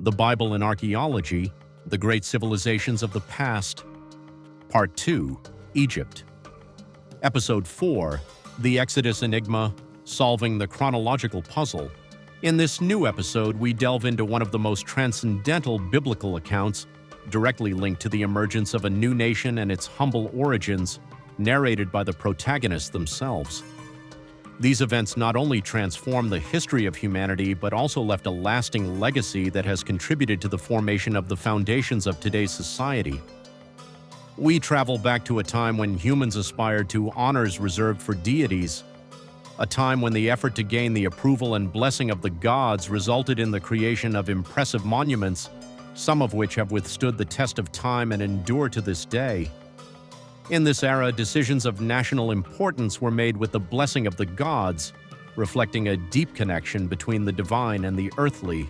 The Bible and Archaeology, The Great Civilizations of the Past. Part 2, Egypt. Episode 4, The Exodus Enigma, Solving the Chronological Puzzle. In this new episode, we delve into one of the most transcendental biblical accounts, directly linked to the emergence of a new nation and its humble origins, narrated by the protagonists themselves. These events not only transformed the history of humanity, but also left a lasting legacy that has contributed to the formation of the foundations of today's society. We travel back to a time when humans aspired to honors reserved for deities, a time when the effort to gain the approval and blessing of the gods resulted in the creation of impressive monuments, some of which have withstood the test of time and endure to this day. In this era, decisions of national importance were made with the blessing of the gods, reflecting a deep connection between the divine and the earthly.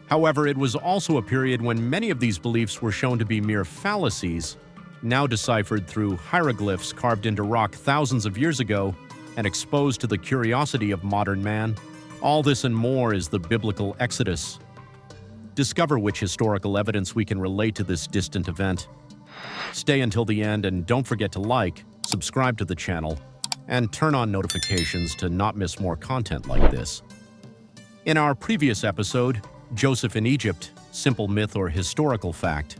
However, it was also a period when many of these beliefs were shown to be mere fallacies, now deciphered through hieroglyphs carved into rock thousands of years ago and exposed to the curiosity of modern man. All this and more is the biblical Exodus. Discover which historical evidence we can relate to this distant event. Stay until the end and don't forget to like, subscribe to the channel, and turn on notifications to not miss more content like this. In our previous episode, Joseph in Egypt, Simple Myth or Historical Fact.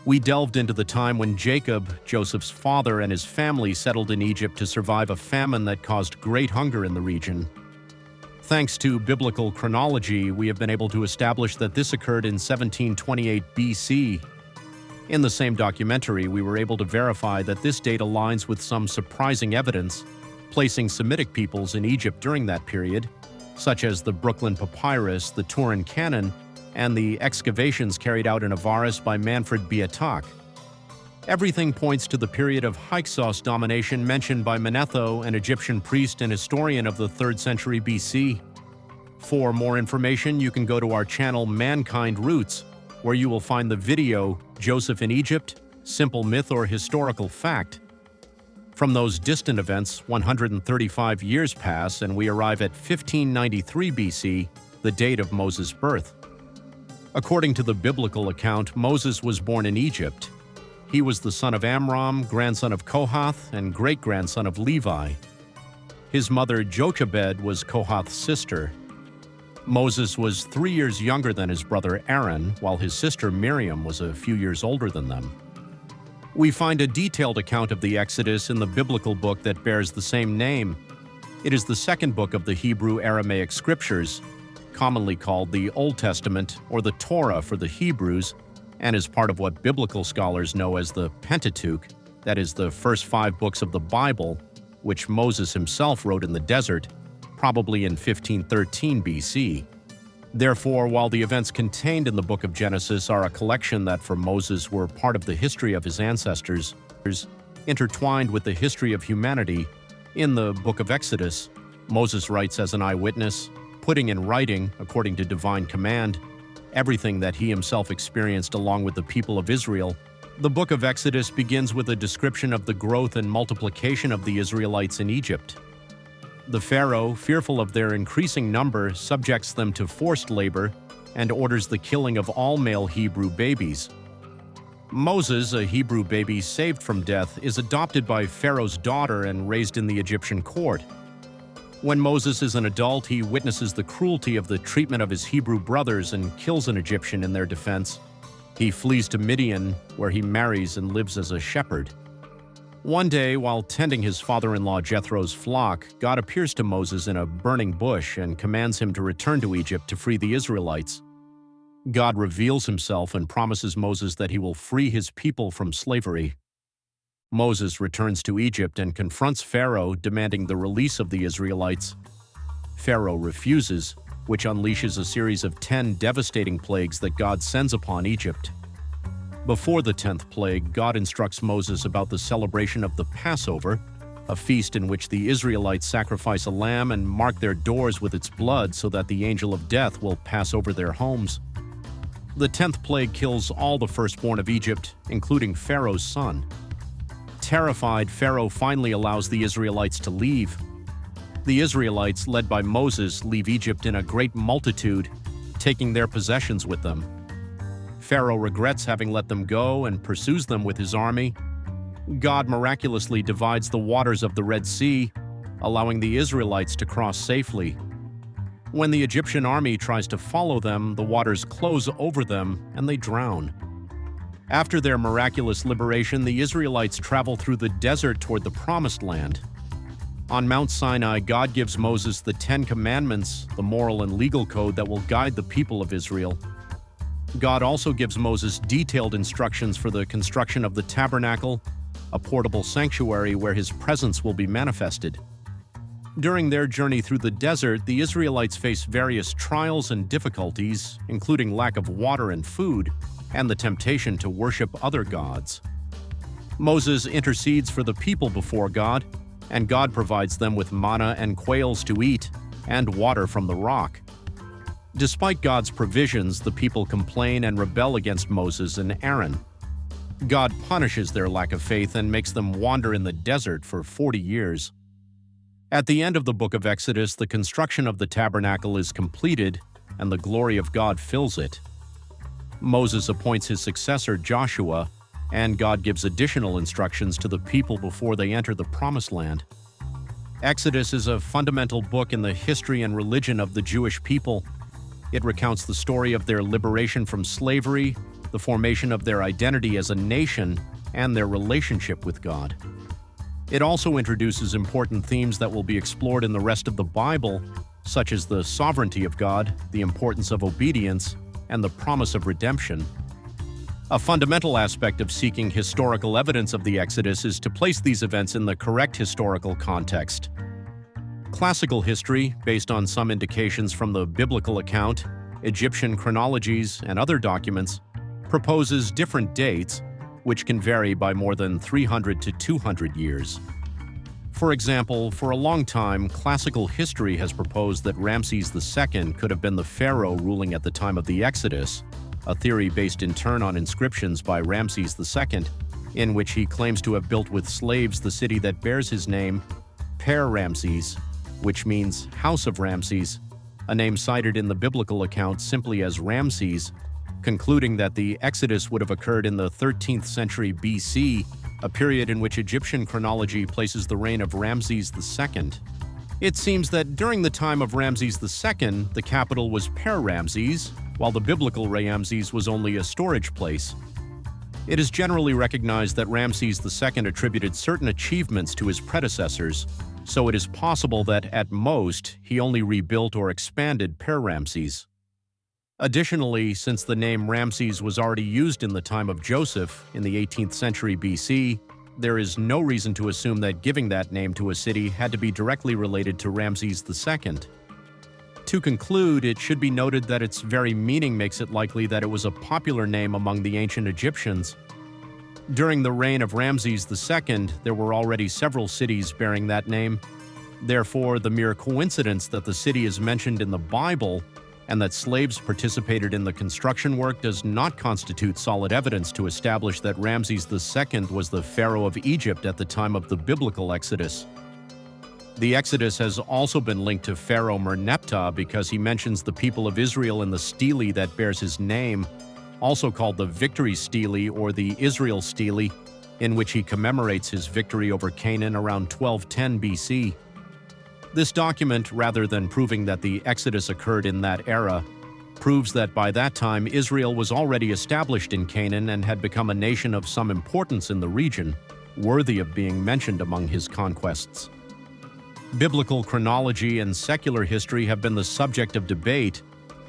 We delved into the time when Jacob, Joseph's father, and his family settled in Egypt to survive a famine that caused great hunger in the region. Thanks to biblical chronology, we have been able to establish that this occurred in 1728 BC. In the same documentary, we were able to verify that this date aligns with some surprising evidence, placing Semitic peoples in Egypt during that period, such as the Brooklyn Papyrus, the Turin Canon, and the excavations carried out in Avaris by Manfred Beatak. Everything points to the period of Hyksos domination mentioned by Manetho, an Egyptian priest and historian of the 3rd century BC. For more information, you can go to our channel Mankind Roots, where you will find the video Joseph in Egypt, Simple Myth or Historical Fact. From those distant events, 135 years pass and we arrive at 1593 BC, the date of Moses' birth. According to the biblical account, Moses was born in Egypt. He was the son of Amram, grandson of Kohath, and great-grandson of Levi. His mother Jochebed was Kohath's sister. Moses was 3 years younger than his brother Aaron, while his sister Miriam was a few years older than them. We find a detailed account of the Exodus in the biblical book that bears the same name. It is the second book of the Hebrew Aramaic scriptures, commonly called the Old Testament or the Torah for the Hebrews, and is part of what biblical scholars know as the Pentateuch, that is, the first 5 books of the Bible, which Moses himself wrote in the desert, probably in 1513 BC. Therefore, while the events contained in the book of Genesis are a collection that for Moses were part of the history of his ancestors, intertwined with the history of humanity, in the book of Exodus, Moses writes as an eyewitness, putting in writing, according to divine command, everything that he himself experienced along with the people of Israel. The book of Exodus begins with a description of the growth and multiplication of the Israelites in Egypt. The Pharaoh, fearful of their increasing number, subjects them to forced labor and orders the killing of all male Hebrew babies. Moses, a Hebrew baby saved from death, is adopted by Pharaoh's daughter and raised in the Egyptian court. When Moses is an adult, he witnesses the cruelty of the treatment of his Hebrew brothers and kills an Egyptian in their defense. He flees to Midian, where he marries and lives as a shepherd. One day, while tending his father-in-law Jethro's flock, God appears to Moses in a burning bush and commands him to return to Egypt to free the Israelites. God reveals himself and promises Moses that he will free his people from slavery. Moses returns to Egypt and confronts Pharaoh, demanding the release of the Israelites. Pharaoh refuses, which unleashes a series of 10 devastating plagues that God sends upon Egypt. Before the 10th plague, God instructs Moses about the celebration of the Passover, a feast in which the Israelites sacrifice a lamb and mark their doors with its blood so that the angel of death will pass over their homes. The 10th plague kills all the firstborn of Egypt, including Pharaoh's son. Terrified, Pharaoh finally allows the Israelites to leave. The Israelites, led by Moses, leave Egypt in a great multitude. taking their possessions with them. Pharaoh regrets having let them go and pursues them with his army. God miraculously divides the waters of the Red Sea, allowing the Israelites to cross safely. When the Egyptian army tries to follow them, the waters close over them and they drown. After their miraculous liberation, the Israelites travel through the desert toward the Promised Land. On Mount Sinai, God gives Moses the 10 Commandments, the moral and legal code that will guide the people of Israel. God also gives Moses detailed instructions for the construction of the tabernacle, a portable sanctuary where his presence will be manifested. During their journey through the desert, the Israelites face various trials and difficulties, including lack of water and food, and the temptation to worship other gods. Moses intercedes for the people before God, and God provides them with manna and quails to eat, and water from the rock. Despite God's provisions, the people complain and rebel against Moses and Aaron. God punishes their lack of faith and makes them wander in the desert for 40 years. At the end of the book of Exodus, the construction of the tabernacle is completed, and the glory of God fills it. Moses appoints his successor, Joshua, and God gives additional instructions to the people before they enter the Promised Land. Exodus is a fundamental book in the history and religion of the Jewish people. It recounts the story of their liberation from slavery, the formation of their identity as a nation, and their relationship with God. It also introduces important themes that will be explored in the rest of the Bible, such as the sovereignty of God, the importance of obedience, and the promise of redemption. A fundamental aspect of seeking historical evidence of the Exodus is to place these events in the correct historical context. Classical history, based on some indications from the biblical account, Egyptian chronologies, and other documents, proposes different dates, which can vary by more than 300 to 200 years. For example, for a long time, classical history has proposed that Ramses II could have been the pharaoh ruling at the time of the Exodus, a theory based in turn on inscriptions by Ramses II, in which he claims to have built with slaves the city that bears his name, Per-Ramses, which means House of Ramses, a name cited in the biblical account simply as Ramses, concluding that the Exodus would have occurred in the 13th century BC, a period in which Egyptian chronology places the reign of Ramses II. It seems that during the time of Ramses II, the capital was Per-Ramses, while the biblical Ramses was only a storage place. It is generally recognized that Ramses II attributed certain achievements to his predecessors, so it is possible that, at most, he only rebuilt or expanded Per-Ramses. Additionally, since the name Ramses was already used in the time of Joseph in the 18th century BC, there is no reason to assume that giving that name to a city had to be directly related to Ramses II. To conclude, it should be noted that its very meaning makes it likely that it was a popular name among the ancient Egyptians. During the reign of Ramses II, there were already several cities bearing that name. Therefore, the mere coincidence that the city is mentioned in the Bible and that slaves participated in the construction work does not constitute solid evidence to establish that Ramses II was the pharaoh of Egypt at the time of the biblical Exodus. The Exodus has also been linked to Pharaoh Merneptah because he mentions the people of Israel in the stele that bears his name, also called the Victory Stele or the Israel Stele, in which he commemorates his victory over Canaan around 1210 BC. This document, rather than proving that the Exodus occurred in that era, proves that by that time Israel was already established in Canaan and had become a nation of some importance in the region, worthy of being mentioned among his conquests. Biblical chronology and secular history have been the subject of debate,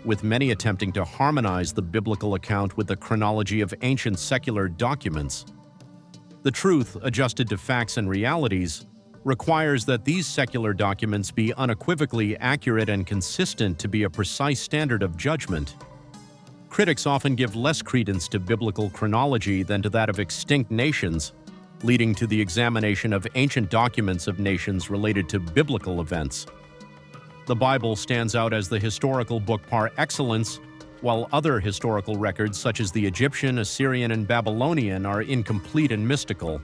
with many attempting to harmonize the biblical account with the chronology of ancient secular documents. The truth, adjusted to facts and realities, requires that these secular documents be unequivocally accurate and consistent to be a precise standard of judgment. Critics often give less credence to biblical chronology than to that of extinct nations, leading to the examination of ancient documents of nations related to biblical events. The Bible stands out as the historical book par excellence, while other historical records such as the Egyptian, Assyrian, and Babylonian are incomplete and mystical.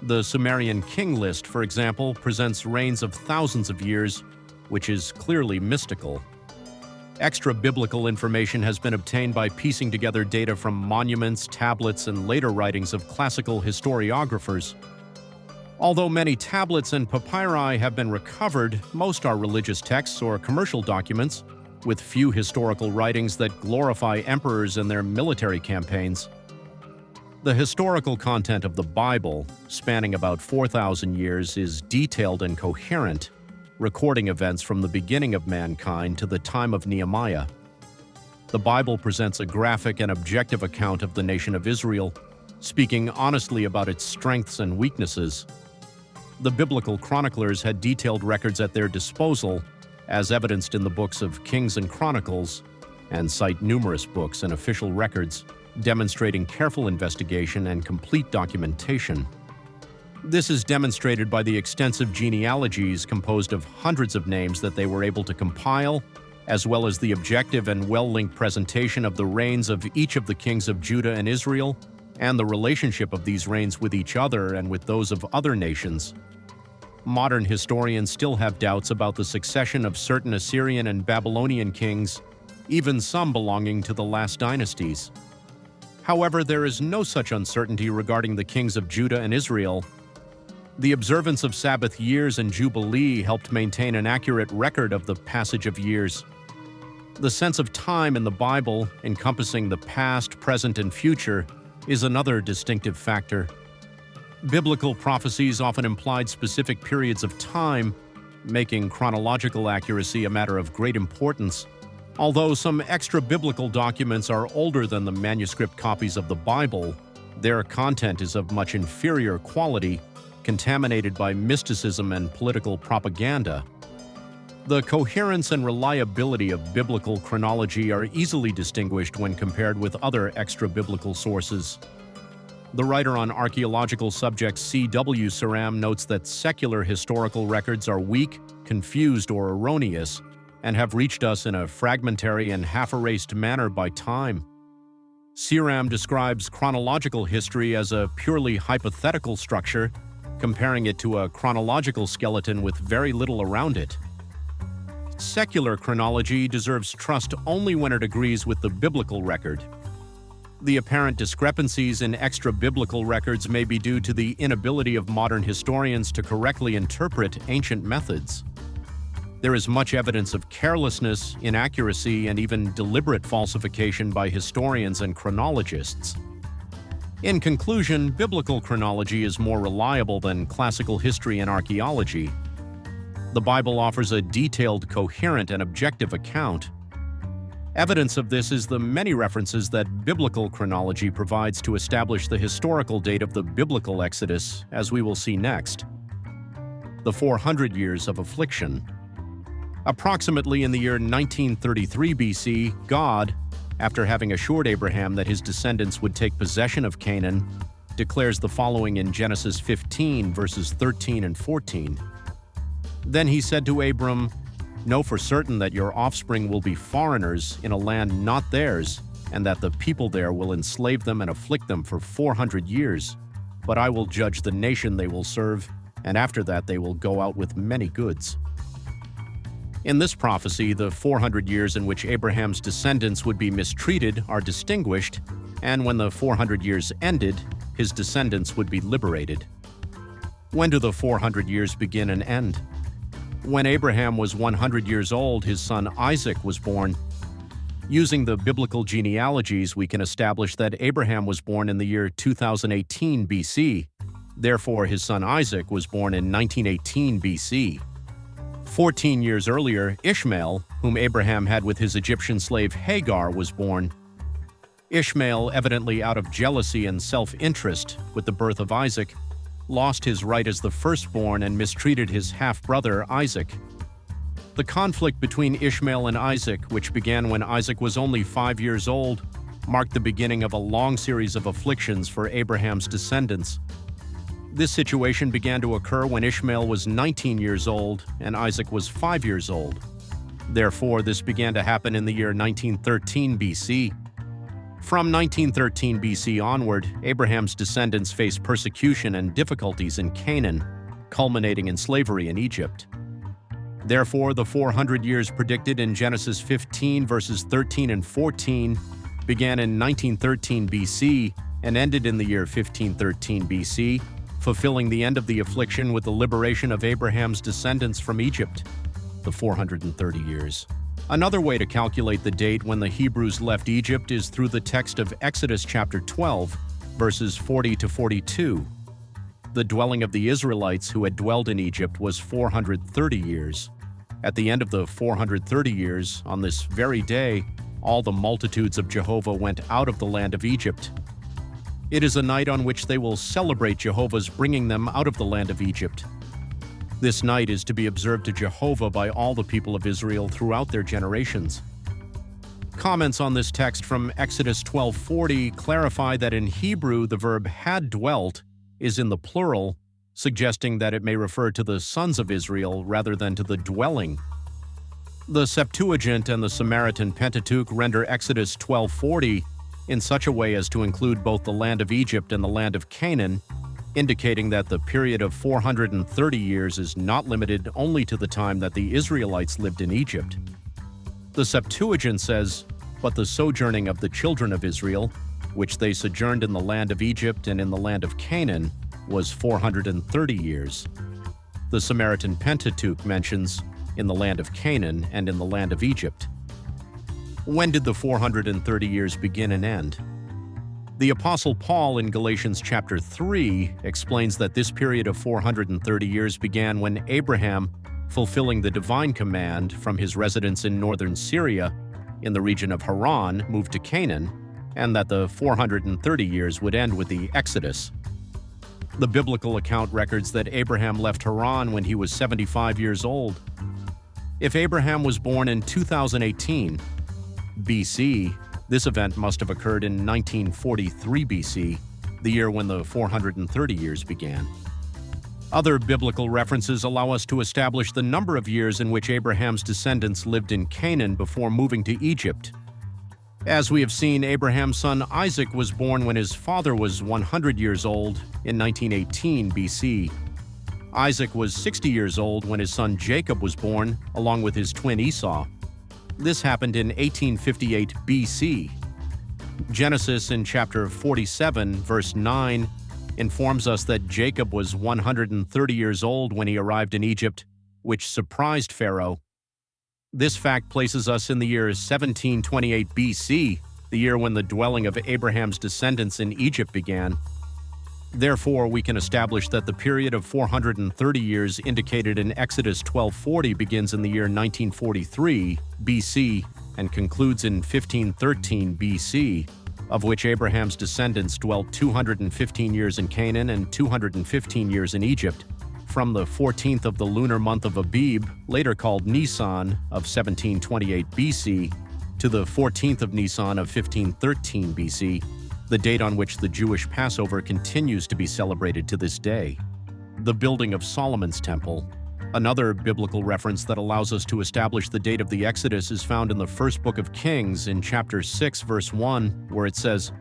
The Sumerian king list, for example, presents reigns of thousands of years, which is clearly mystical. Extra-biblical information has been obtained by piecing together data from monuments, tablets, and later writings of classical historiographers. Although many tablets and papyri have been recovered, most are religious texts or commercial documents, with few historical writings that glorify emperors and their military campaigns. The historical content of the Bible, spanning about 4,000 years, is detailed and coherent, recording events from the beginning of mankind to the time of Nehemiah. The Bible presents a graphic and objective account of the nation of Israel, speaking honestly about its strengths and weaknesses. The biblical chroniclers had detailed records at their disposal, as evidenced in the books of Kings and Chronicles, and cite numerous books and official records demonstrating careful investigation and complete documentation. This is demonstrated by the extensive genealogies composed of hundreds of names that they were able to compile, as well as the objective and well-linked presentation of the reigns of each of the kings of Judah and Israel, and the relationship of these reigns with each other and with those of other nations. Modern historians still have doubts about the succession of certain Assyrian and Babylonian kings, even some belonging to the last dynasties. However, there is no such uncertainty regarding the kings of Judah and Israel. The observance of Sabbath years and Jubilee helped maintain an accurate record of the passage of years. The sense of time in the Bible, encompassing the past, present, and future, is another distinctive factor. Biblical prophecies often implied specific periods of time, making chronological accuracy a matter of great importance. Although some extra-biblical documents are older than the manuscript copies of the Bible, their content is of much inferior quality, contaminated by mysticism and political propaganda. The coherence and reliability of biblical chronology are easily distinguished when compared with other extra-biblical sources. The writer on archaeological subjects C.W. Saram notes that secular historical records are weak, confused, or erroneous, and have reached us in a fragmentary and half-erased manner by time. Saram describes chronological history as a purely hypothetical structure, comparing it to a chronological skeleton with very little around it. Secular chronology deserves trust only when it agrees with the biblical record. The apparent discrepancies in extra-biblical records may be due to the inability of modern historians to correctly interpret ancient methods. There is much evidence of carelessness, inaccuracy, and even deliberate falsification by historians and chronologists. In conclusion, biblical chronology is more reliable than classical history and archaeology. The Bible offers a detailed, coherent, and objective account. Evidence of this is the many references that biblical chronology provides to establish the historical date of the biblical Exodus, as we will see next. The 400 years of affliction. Approximately in the year 1933 BC, God, after having assured Abraham that his descendants would take possession of Canaan, declares the following in Genesis 15, verses 13 and 14. Then he said to Abram, "Know for certain that your offspring will be foreigners in a land not theirs, and that the people there will enslave them and afflict them for 400 years. But I will judge the nation they will serve, and after that they will go out with many goods." In this prophecy, the 400 years in which Abraham's descendants would be mistreated are distinguished, and when the 400 years ended, his descendants would be liberated. When do the 400 years begin and end? When Abraham was 100 years old, his son Isaac was born. Using the biblical genealogies, we can establish that Abraham was born in the year 2018 BC. Therefore, his son Isaac was born in 1918 BC. 14 years earlier, Ishmael, whom Abraham had with his Egyptian slave Hagar, was born. Ishmael, evidently out of jealousy and self-interest with the birth of Isaac, lost his right as the firstborn and mistreated his half-brother Isaac. The conflict between Ishmael and Isaac, which began when Isaac was only 5 years old, marked the beginning of a long series of afflictions for Abraham's descendants. This situation began to occur when Ishmael was 19 years old and Isaac was 5 years old. Therefore, this began to happen in the year 1913 BC. From 1913 BC onward, Abraham's descendants faced persecution and difficulties in Canaan, culminating in slavery in Egypt. Therefore, the 400 years predicted in Genesis 15 verses 13 and 14 began in 1913 BC and ended in the year 1513 BC, fulfilling the end of the affliction with the liberation of Abraham's descendants from Egypt, the 430 years. Another way to calculate the date when the Hebrews left Egypt is through the text of Exodus chapter 12, verses 40 to 42. The dwelling of the Israelites who had dwelled in Egypt was 430 years. At the end of the 430 years, on this very day, all the multitudes of Jehovah went out of the land of Egypt. It is a night on which they will celebrate Jehovah's bringing them out of the land of Egypt. This night is to be observed to Jehovah by all the people of Israel throughout their generations. Comments on this text from Exodus 12:40 clarify that in Hebrew the verb had dwelt is in the plural, suggesting that it may refer to the sons of Israel rather than to the dwelling. The Septuagint and the Samaritan Pentateuch render Exodus 12:40 in such a way as to include both the land of Egypt and the land of Canaan, indicating that the period of 430 years is not limited only to the time that the Israelites lived in Egypt. The Septuagint says, "But the sojourning of the children of Israel, which they sojourned in the land of Egypt and in the land of Canaan, was 430 years." The Samaritan Pentateuch mentions, "in the land of Canaan and in the land of Egypt." When did the 430 years begin and end? The Apostle Paul in Galatians chapter 3 explains that this period of 430 years began when Abraham, fulfilling the divine command from his residence in northern Syria, in the region of Haran, moved to Canaan, and that the 430 years would end with the Exodus. The biblical account records that Abraham left Haran when he was 75 years old. If Abraham was born in 2018 BC, this event must have occurred in 1943 BC, the year when the 430 years began. Other biblical references allow us to establish the number of years in which Abraham's descendants lived in Canaan before moving to Egypt. As we have seen, Abraham's son Isaac was born when his father was 100 years old in 1918 BC. Isaac was 60 years old when his son Jacob was born, along with his twin Esau. This happened in 1858 BC. Genesis in chapter 47, verse 9, informs us that Jacob was 130 years old when he arrived in Egypt, which surprised Pharaoh. This fact places us in the year 1728 BC, the year when the dwelling of Abraham's descendants in Egypt began. Therefore, we can establish that the period of 430 years indicated in Exodus 12:40 begins in the year 1943 BC and concludes in 1513 BC, of which Abraham's descendants dwelt 215 years in Canaan and 215 years in Egypt, from the 14th of the lunar month of Abib, later called Nisan, of 1728 BC, to the 14th of Nisan of 1513 BC, the date on which the Jewish Passover continues to be celebrated to this day. The building of Solomon's Temple. Another biblical reference that allows us to establish the date of the Exodus is found in the first book of Kings in chapter 6, verse 1, where it says,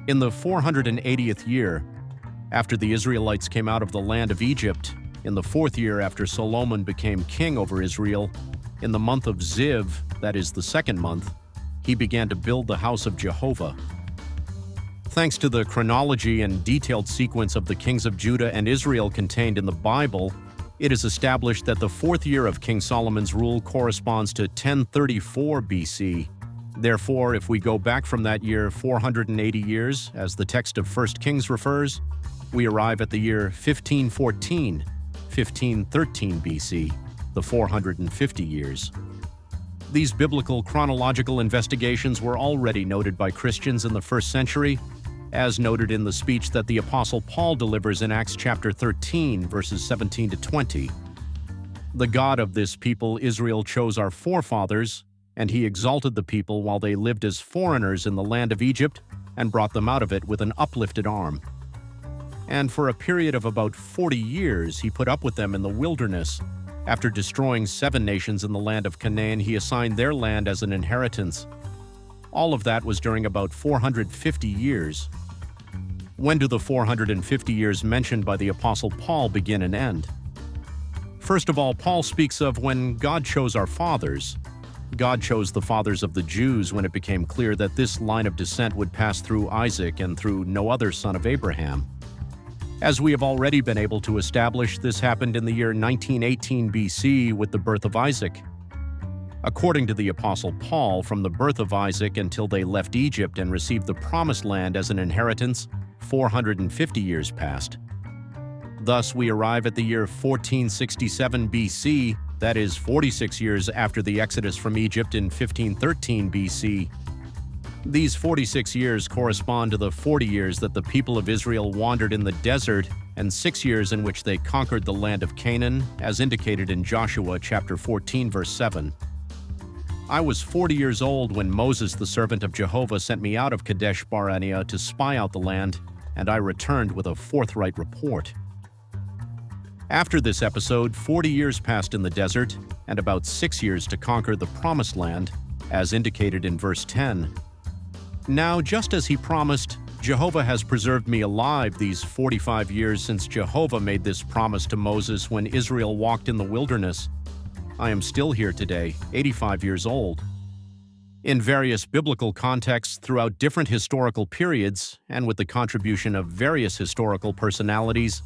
"In the 480th year, after the Israelites came out of the land of Egypt, in the 4th year after Solomon became king over Israel, in the month of Ziv, that is the 2nd month, he began to build the house of Jehovah." Thanks to the chronology and detailed sequence of the kings of Judah and Israel contained in the Bible, it is established that the 4th year of King Solomon's rule corresponds to 1034 BC. Therefore, if we go back from that year 480 years, as the text of 1 Kings refers, we arrive at the year 1514, 1513 BC, the 450 years. These biblical chronological investigations were already noted by Christians in the 1st century, as noted in the speech that the Apostle Paul delivers in Acts chapter 13, verses 17 to 20. "The God of this people Israel chose our forefathers, and he exalted the people while they lived as foreigners in the land of Egypt, and brought them out of it with an uplifted arm. And for a period of about 40 years he put up with them in the wilderness. After destroying 7 nations in the land of Canaan, he assigned their land as an inheritance. All of that was during about 450 years. When do the 450 years mentioned by the Apostle Paul begin and end? First of all, Paul speaks of when God chose our fathers. God chose the fathers of the Jews when it became clear that this line of descent would pass through Isaac and through no other son of Abraham. As we have already been able to establish, this happened in the year 1918 BC with the birth of Isaac. According to the Apostle Paul, from the birth of Isaac until they left Egypt and received the Promised Land as an inheritance, 450 years passed. Thus, we arrive at the year 1467 BC, that is 46 years after the Exodus from Egypt in 1513 BC. These 46 years correspond to the 40 years that the people of Israel wandered in the desert and 6 years in which they conquered the land of Canaan, as indicated in Joshua chapter 14, verse 7. I was 40 years old when Moses, the servant of Jehovah, sent me out of Kadesh Barnea to spy out the land, and I returned with a forthright report. After this episode, 40 years passed in the desert, and about 6 years to conquer the Promised Land, as indicated in verse 10. Now, just as he promised, Jehovah has preserved me alive these 45 years since Jehovah made this promise to Moses when Israel walked in the wilderness. I am still here today, 85 years old. In various biblical contexts throughout different historical periods, and with the contribution of various historical personalities,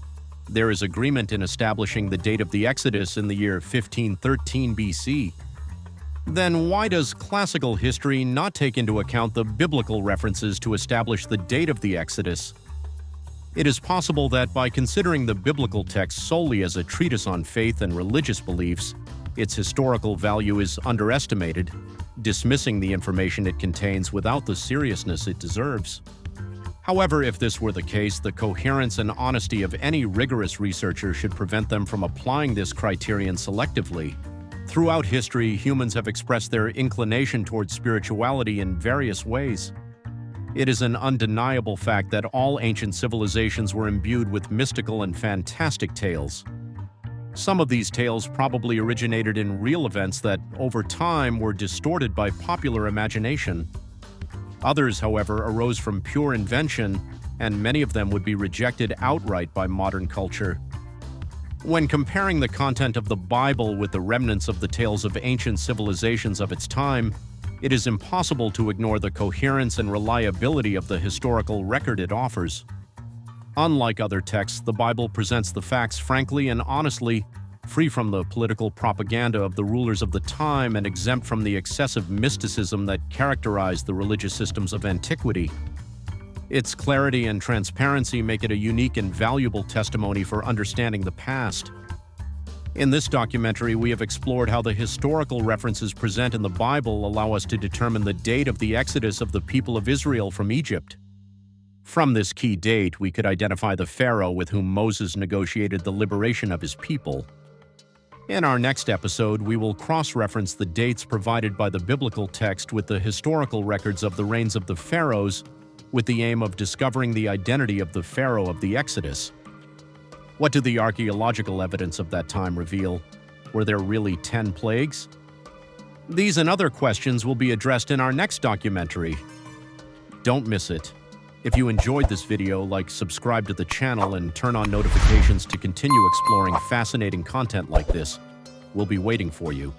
there is agreement in establishing the date of the Exodus in the year 1513 BC. Then why does classical history not take into account the biblical references to establish the date of the Exodus? It is possible that by considering the biblical text solely as a treatise on faith and religious beliefs, its historical value is underestimated, dismissing the information it contains without the seriousness it deserves. However, if this were the case, the coherence and honesty of any rigorous researcher should prevent them from applying this criterion selectively. Throughout history, humans have expressed their inclination towards spirituality in various ways. It is an undeniable fact that all ancient civilizations were imbued with mystical and fantastic tales. Some of these tales probably originated in real events that, over time, were distorted by popular imagination. Others, however, arose from pure invention, and many of them would be rejected outright by modern culture. When comparing the content of the Bible with the remnants of the tales of ancient civilizations of its time, it is impossible to ignore the coherence and reliability of the historical record it offers. Unlike other texts, the Bible presents the facts frankly and honestly, free from the political propaganda of the rulers of the time and exempt from the excessive mysticism that characterized the religious systems of antiquity. Its clarity and transparency make it a unique and valuable testimony for understanding the past. In this documentary, we have explored how the historical references present in the Bible allow us to determine the date of the exodus of the people of Israel from Egypt. From this key date, we could identify the Pharaoh with whom Moses negotiated the liberation of his people. In our next episode, we will cross-reference the dates provided by the biblical text with the historical records of the reigns of the pharaohs, with the aim of discovering the identity of the Pharaoh of the Exodus. What did the archaeological evidence of that time reveal? Were there really 10 plagues? These and other questions will be addressed in our next documentary. Don't miss it. If you enjoyed this video, subscribe to the channel and turn on notifications to continue exploring fascinating content like this. We'll be waiting for you.